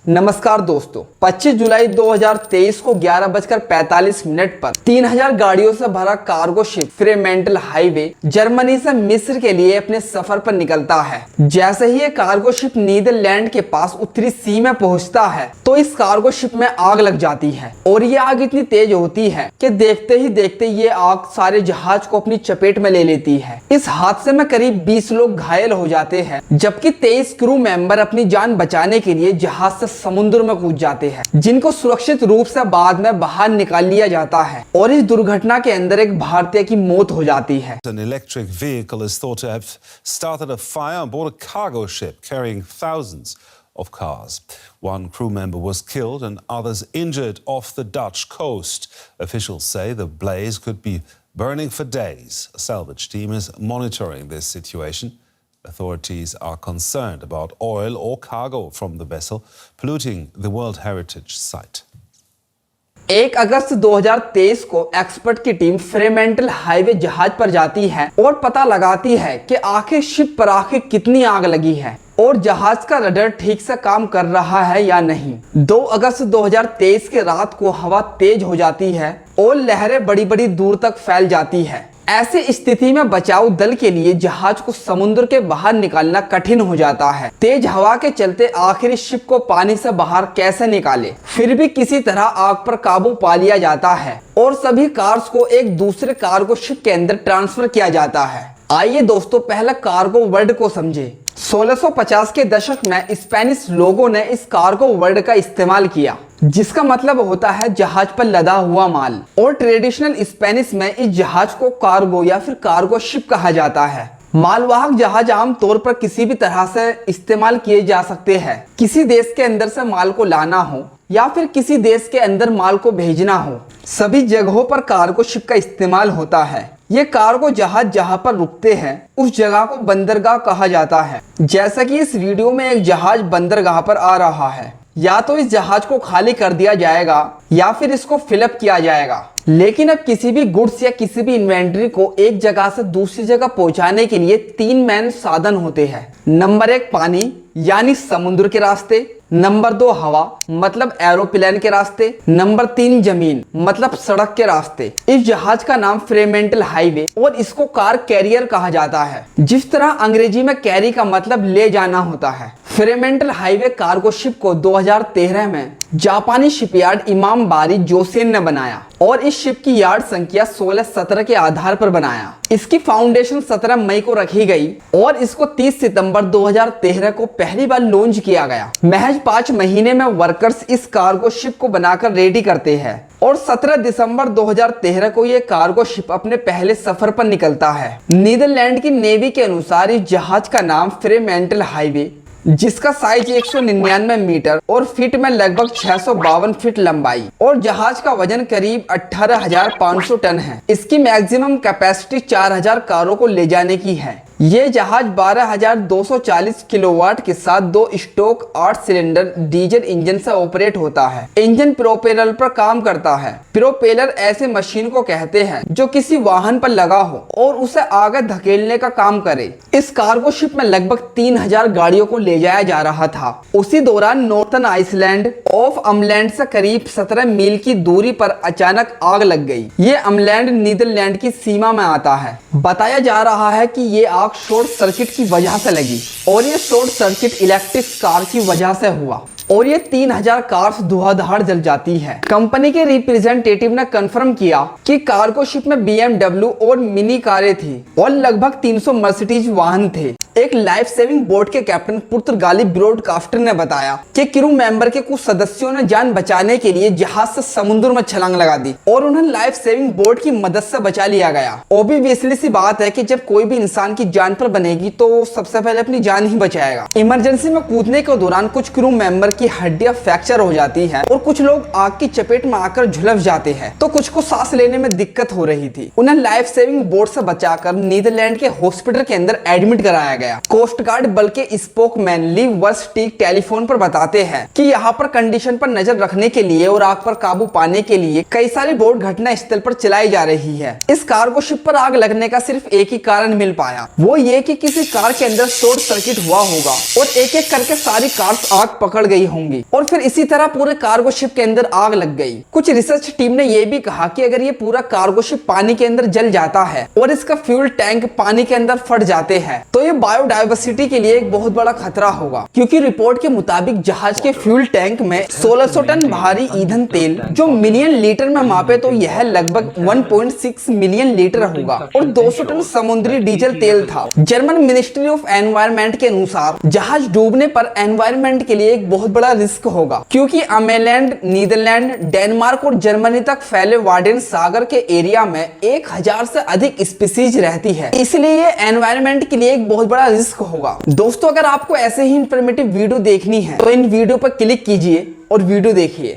नमस्कार दोस्तों, 25 जुलाई 2023 को 11:45 पर 3000 गाड़ियों से भरा cargo ship Fremantle highway Germany से मिस्र के लिए अपने सफर पर निकलता है। जैसे ही ये कार्गो शिप नीदरलैंड के पास उत्तरी सी में पहुंचता है तो इस कार्गो शिप में आग लग जाती है और ये आग इतनी तेज होती है कि देखते ही देखते ये आग सारे जहाज को अपनी चपेट में ले लेती है। इस हादसे में करीब 20 लोग घायल हो जाते हैं, जबकि 23 क्रू मेंबर अपनी जान बचाने के लिए जहाज से समुद्र में कूद जाते हैं, जिनको सुरक्षित रूप से बाद में बाहर निकाल लिया जाता है और इस दुर्घटना के अंदर एक भारतीय की मौत हो जाती है। An electric vehicle is thought to have started a fire on board a cargo ship carrying thousands of cars. One crew member was killed and others injured off the Dutch coast. Officials say the blaze could be burning for days. A salvage team is monitoring this situation. Authorities are concerned about oil or cargo from the vessel polluting the World Heritage Site. 1 अगस्त 2023 को expert की team Fremantle highway जहाज पर जाती है और पता लगाती है कि आखिर शिप पर आखिर कितनी आग लगी है और जहाज का रडर ठीक से काम कर रहा है या नहीं। 2 अगस्त 2023 के रात को हवा तेज हो जाती है और लहरें बड़ी बड़ी दूर तक फैल जाती है। ऐसी स्थिति में बचाव दल के लिए जहाज को समुद्र के बाहर निकालना कठिन हो जाता है। तेज हवा के चलते आखिर शिप को पानी से बाहर कैसे निकाले, फिर भी किसी तरह आग पर काबू पा लिया जाता है और सभी कार्स को एक दूसरे कार्गो शिप के अंदर ट्रांसफर किया जाता है। आइए दोस्तों, पहले कार्गो वर्ड को समझे। 1650 के दशक में स्पेनिश लोगों ने इस कार्गो वर्ड का इस्तेमाल किया, जिसका मतलब होता है जहाज पर लदा हुआ माल, और ट्रेडिशनल स्पेनिश में इस जहाज को कार्गो या फिर कार्गो शिप कहा जाता है। मालवाहक जहाज आमतौर पर किसी भी तरह से इस्तेमाल किए जा सकते हैं। किसी देश के अंदर से माल को लाना हो या फिर किसी देश के अंदर माल को भेजना हो, सभी जगहों पर कार्गो शिप का इस्तेमाल होता है। ये कार्गो जहाज जहां पर रुकते हैं उस जगह को बंदरगाह कहा जाता है। जैसा कि इस वीडियो में एक जहाज बंदरगाह पर आ रहा है, या तो इस जहाज को खाली कर दिया जाएगा या फिर इसको फिलअप किया जाएगा। लेकिन अब किसी भी गुड्स या किसी भी इन्वेंट्री को एक जगह से दूसरी जगह पहुंचाने के लिए 3 मेन साधन होते हैं। नंबर 1 पानी यानी समुद्र के रास्ते, नंबर 2 हवा मतलब एरोप्लेन के रास्ते, नंबर 3 जमीन मतलब सड़क के रास्ते। इस जहाज का नाम फ्रेमेंटल हाईवे और इसको कार कैरियर कहा जाता है। जिस तरह अंग्रेजी में कैरी का मतलब ले जाना होता है, फ्रेमेंटल हाईवे कार्गो शिप को 2013 में जापानी शिपयार्ड इमाम बारी जोसेन ने बनाया और इस शिप की यार्ड संख्या 16-17 के आधार पर बनाया। इसकी फाउंडेशन 17 मई को रखी गई और इसको 30 सितंबर 2013 को पहली बार लॉन्च किया गया। महज 5 महीने में वर्कर्स इस कार्गो शिप को बनाकर रेडी करते हैं और 17 दिसंबर 2013 को ये कार्गो शिप अपने पहले सफर पर निकलता है। नीदरलैंड की नेवी के अनुसार इस जहाज का नाम फ्रेमेंटल हाईवे, जिसका साइज 199 मीटर और फीट में लगभग 652 फीट लंबाई और जहाज का वजन करीब 18,500 टन है। इसकी मैक्सिमम कैपेसिटी 4,000 कारों को ले जाने की है। ये जहाज 12,240 किलोवाट के साथ 2 स्टोक 8 सिलेंडर डीजल इंजन से ऑपरेट होता है। इंजन प्रोपेलर पर काम करता है। प्रोपेलर ऐसे मशीन को कहते हैं जो किसी वाहन पर लगा हो और उसे आगे धकेलने का काम करे। इस कार्गो शिप में लगभग 3,000 गाड़ियों को ले जाया जा रहा था। उसी दौरान नॉर्थन आइसलैंड ऑफ अमलैंड से करीब 17 मील की दूरी पर अचानक आग लग गई। ये अमलैंड नीदरलैंड की सीमा में आता है। बताया जा रहा है कि ये आग शॉर्ट सर्किट की वजह से लगी और ये शॉर्ट सर्किट इलेक्ट्रिक कार की वजह से हुआ और ये 3,000 कार्स धुआंधार जल जाती है। कंपनी के रिप्रेजेंटेटिव ने कंफर्म किया कि कार्गो शिप में BMW और मिनी कारें थी और लगभग 300 मर्सिडीज वाहन थे। एक लाइफ सेविंग बोट के कैप्टन पुर्तगाली ब्रॉडकास्टर ने बताया कि क्रू मेंबर के कुछ सदस्यों ने जान बचाने के लिए जहाज से समुद्र में छलांग लगा दी और उन्हें लाइफ सेविंग बोट की मदद से बचा लिया गया। ऑब्वियसली सी बात है कि जब कोई भी इंसान की जान पर बनेगी तो वो सबसे पहले अपनी जान ही बचाएगा। इमरजेंसी में कूदने के दौरान कुछ क्रू मेंबर की हड्डियां फ्रैक्चर हो जाती है और कुछ लोग आग की चपेट में आकर झुलस जाते हैं, तो कुछ को सांस लेने में दिक्कत हो रही थी। उन्हें लाइफ सेविंग बोट से बचाकर नीदरलैंड के हॉस्पिटल के अंदर एडमिट कराया गया। गया। कोस्ट गार्ड बल के स्पोकमैन ली वर्स्टिक टेलीफोन पर बताते हैं कि यहाँ पर कंडीशन पर नजर रखने के लिए और आग पर काबू पाने के लिए कई सारी बोट घटना स्थल पर चलाई जा रही है। इस कार्गो शिप पर आग लगने का सिर्फ एक ही कारण मिल पाया, वो ये कि किसी कार के अंदर शॉर्ट सर्किट हुआ होगा और एक एक करके सारी कार्स आग पकड़ गई होंगी और फिर इसी तरह पूरे कार्गो शिप के अंदर आग लग गई। कुछ रिसर्च टीम ने यह भी कहा कि अगर ये पूरा कार्गो शिप पानी के अंदर जल जाता है और इसका फ्यूल टैंक पानी के अंदर फट जाते हैं तो ये बायोडायवर्सिटी के लिए एक बहुत बड़ा खतरा होगा, क्योंकि रिपोर्ट के मुताबिक जहाज के फ्यूल टैंक में 1600 टन भारी ईंधन तेल जो मिलियन लीटर में मापे तो यह लगभग 1.6 मिलियन लीटर होगा और 200 टन समुद्री डीजल तेल था। जर्मन मिनिस्ट्री ऑफ एनवायरनमेंट के अनुसार जहाज डूबने पर एनवायरनमेंट के लिए एक बहुत बड़ा रिस्क होगा, क्योंकि अमेलैंड, नीदरलैंड, डेनमार्क और जर्मनी तक फैले वार्डेन सागर के एरिया में 1000 से अधिक स्पीसीज रहती है, इसलिए ये एनवायरनमेंट के लिए एक बहुत बड़ा रिस्क होगा। दोस्तों, अगर आपको ऐसे ही इंफॉर्मेटिव वीडियो देखनी है तो इन वीडियो पर क्लिक कीजिए और वीडियो देखिए।